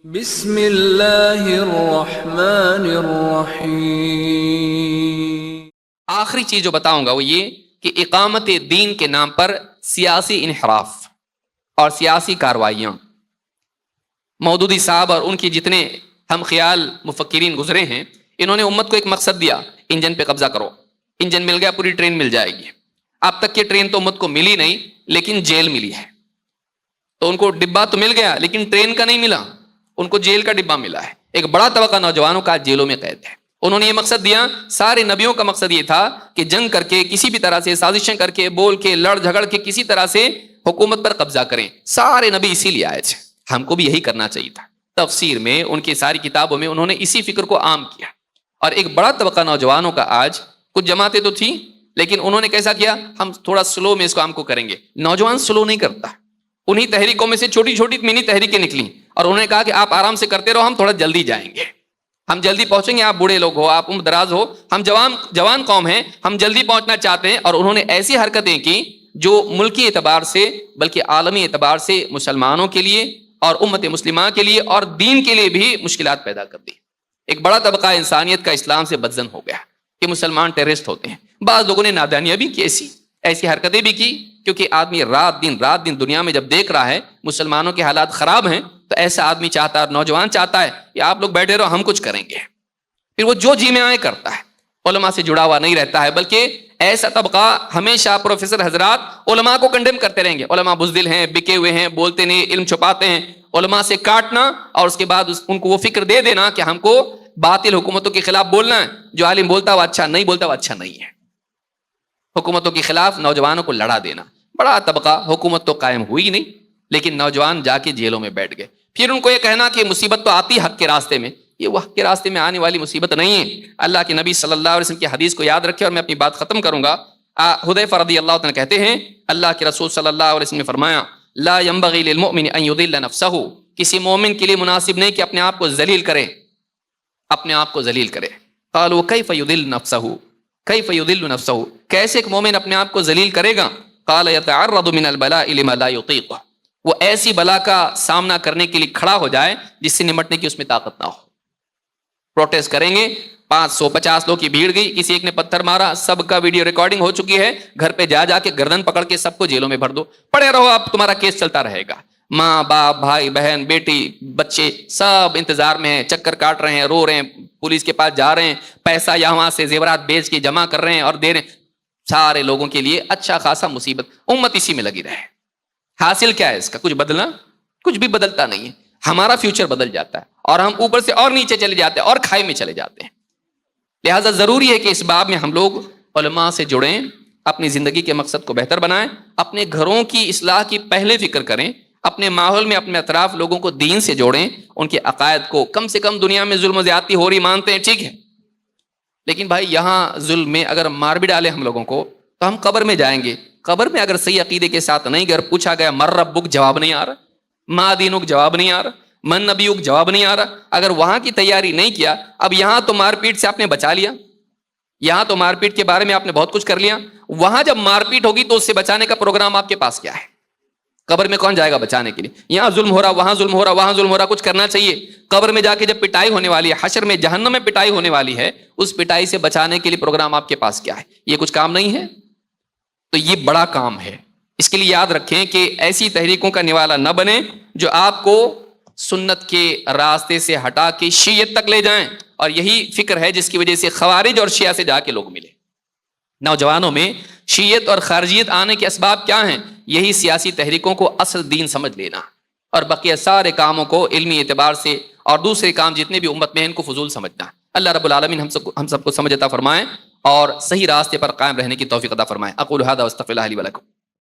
بسم اللہ الرحمن الرحیم۔ آخری چیز جو بتاؤں گا وہ یہ کہ اقامت دین کے نام پر سیاسی انحراف اور سیاسی کارروائیاں، مودودی صاحب اور ان کی جتنے ہم خیال مفکرین گزرے ہیں، انہوں نے امت کو ایک مقصد دیا، انجن پہ قبضہ کرو، انجن مل گیا پوری ٹرین مل جائے گی۔ اب تک کی ٹرین تو امت کو ملی نہیں، لیکن جیل ملی ہے۔ تو ان کو ڈبہ تو مل گیا لیکن ٹرین کا نہیں ملا، ان کو جیل کا ڈبہ ملا ہے۔ ایک بڑا طبقہ نوجوانوں کا جیلوں میں قید ہے۔ انہوں نے یہ مقصد دیا، سارے نبیوں کا مقصد یہ تھا کہ جنگ کر کے، کسی بھی طرح سے سازشیں کر کے، بول کے، لڑ جھگڑ کے، کسی طرح سے حکومت پر قبضہ کریں۔ سارے نبی اسی لیے آئے تھے، ہم کو بھی یہی کرنا چاہیے تھا۔ تفسیر میں، ان کی ساری کتابوں میں انہوں نے اسی فکر کو عام کیا۔ اور ایک بڑا طبقہ نوجوانوں کا آج، کچھ جماعتیں تو تھیں لیکن انہوں نے کیسا کیا، ہم تھوڑا سلو میں اس کام کو کریں گے۔ نوجوان سلو نہیں کرتا، انہی تحریکوں میں سے چھوٹی چھوٹی منی تحریکیں نکلیں اور انہوں نے کہا کہ آپ آرام سے کرتے رہو، ہم تھوڑا جلدی جائیں گے، ہم جلدی پہنچیں گے، آپ بوڑھے لوگ ہو، آپ عمر دراز ہو، ہم جوان قوم ہیں، ہم جلدی پہنچنا چاہتے ہیں۔ اور انہوں نے ایسی حرکتیں کی جو ملکی اعتبار سے بلکہ عالمی اعتبار سے مسلمانوں کے لیے اور امت مسلمہ کے لیے اور دین کے لیے بھی مشکلات پیدا کر دی۔ ایک بڑا طبقہ انسانیت کا اسلام سے بدزن ہو گیا کہ مسلمان ٹیررسٹ ہوتے ہیں۔ بعض لوگوں نے نادانیاں بھی کی، ایسی حرکتیں بھی کی، کیونکہ آدمی رات دن دنیا میں جب دیکھ رہا ہے مسلمانوں کے حالات خراب ہیں تو ایسا آدمی چاہتا ہے اور نوجوان چاہتا ہے کہ آپ لوگ بیٹھے رہو، ہم کچھ کریں گے۔ پھر وہ جو جی میں آئے کرتا ہے، علماء سے جڑا ہوا نہیں رہتا ہے، بلکہ ایسا طبقہ ہمیشہ پروفیسر حضرات علماء کو کنڈیم کرتے رہیں گے، علماء بزدل ہیں، بکے ہوئے ہیں، بولتے نہیں، علم چھپاتے ہیں۔ علماء سے کاٹنا اور اس کے بعد ان کو وہ فکر دے دینا کہ ہم کو باطل حکومتوں کے خلاف بولنا ہے، جو عالم بولتا وہ اچھا، نہیں بولتا وہ اچھا نہیں ہے۔ حکومتوں کے خلاف نوجوانوں کو لڑا دینا۔ بڑا طبقہ، حکومت تو قائم ہوئی نہیں لیکن نوجوان جا کے جیلوں میں بیٹھ گئے۔ پھر ان کو یہ کہنا کہ مصیبت تو آتی حق کے راستے میں، یہ وہ حق کے راستے میں آنے والی مصیبت نہیں ہے۔ اللہ کے نبی صلی اللہ علیہ وسلم کی حدیث کو یاد رکھے اور میں اپنی بات ختم کروں گا۔ حذیفہ رضی اللہ عنہ کہتے ہیں، اللہ کے رسول صلی اللہ علیہ وسلم نے فرمایا، لا ينبغي للمؤمن ان يذل نفسه، کسی مومن کے لیے مناسب نہیں کہ اپنے آپ کو ذلیل کرے، اپنے آپ کو ذلیل کرے۔ قالوا كيف يذل نفسه، كيف يذل نفسه، کیسے ایک مومن اپنے آپ کو ذلیل کرے گا؟ قال يتعرض من البلاء لما لا يطيق، وہ ایسی بلا کا سامنا کرنے کے لیے کھڑا ہو جائے جس سے نمٹنے کی اس میں طاقت نہ ہو۔ پروٹیسٹ کریں گے، 550 لوگ کی بھیڑ گئی، کسی ایک نے پتھر مارا، سب کا ویڈیو ریکارڈنگ ہو چکی ہے، گھر پہ جا کے گردن پکڑ کے سب کو جیلوں میں بھر دو، پڑے رہو، اب تمہارا کیس چلتا رہے گا۔ ماں باپ، بھائی بہن، بیٹی، بچے سب انتظار میں ہیں، چکر کاٹ رہے ہیں، رو رہے ہیں، پولیس کے پاس جا رہے ہیں، پیسہ یہاں سے زیورات بیچ کے جمع کر رہے ہیں اور دے رہے ہیں۔ سارے لوگوں کے لیے اچھا خاصا مصیبت، امت اسی میں لگی رہے۔ حاصل کیا ہے اس کا؟ کچھ بدلنا؟ کچھ بھی بدلتا نہیں ہے، ہمارا فیوچر بدل جاتا ہے اور ہم اوپر سے اور نیچے چلے جاتے ہیں اور کھائی میں چلے جاتے ہیں۔ لہٰذا ضروری ہے کہ اس باب میں ہم لوگ علماء سے جڑیں، اپنی زندگی کے مقصد کو بہتر بنائیں، اپنے گھروں کی اصلاح کی پہلے فکر کریں، اپنے ماحول میں اپنے اطراف لوگوں کو دین سے جوڑیں، ان کے عقائد کو کم سے کم دنیا میں ظلم و زیادتی ہو رہی مانتے ہیں، ٹھیک ہے، لیکن بھائی یہاں ظلم میں اگر مار بھی ڈالے ہم لوگوں کو تو ہم قبر میں جائیں گے، قبر میں اگر صحیح عقیدے کے ساتھ نہیں گئے، پوچھا گیا من ربک، جواب نہیں آ رہا، ما دینک، جواب نہیں آ رہا، من نبیک، جواب نہیں آ رہا۔ اگر وہاں کی تیاری نہیں کیا، اب یہاں تو مار پیٹ سے آپ نے بچا لیا، یہاں تو مار پیٹ کے بارے میں آپ نے بہت کچھ کر لیا، وہاں جب مار پیٹ ہوگی تو اس سے بچانے کا پروگرام آپ کے پاس کیا ہے؟ قبر میں کون جائے گا بچانے کے لیے؟ یہاں ظلم ہو رہا، وہاں ظلم ہو رہا، وہاں ظلم ہو رہا، کچھ کرنا چاہیے۔ قبر میں جا کے جب پٹائی ہونے والی ہے، حشر میں جہنم میں پٹائی ہونے والی ہے، اس پٹائی سے بچانے کے لیے پروگرام آپ کے پاس کیا ہے؟ یہ کچھ کام نہیں ہے؟ تو یہ بڑا کام ہے۔ اس کے لیے یاد رکھیں کہ ایسی تحریکوں کا نوالا نہ بنے جو آپ کو سنت کے راستے سے ہٹا کے شیعت تک لے جائیں، اور یہی فکر ہے جس کی وجہ سے خوارج اور شیعہ سے جا کے لوگ ملے۔ نوجوانوں میں شیعت اور خارجیت آنے کے اسباب کیا ہیں؟ یہی سیاسی تحریکوں کو اصل دین سمجھ لینا اور بقیہ سارے کاموں کو علمی اعتبار سے اور دوسرے کام جتنے بھی امت میں ہیں ان کو فضول سمجھنا۔ اللہ رب العالمین ہم سب کو سمجھ عطا فرمائیں اور صحیح راستے پر قائم رہنے کی توفیق عطا فرمائیں۔ اقول ھذا واستغفر اللہ لی ولکم۔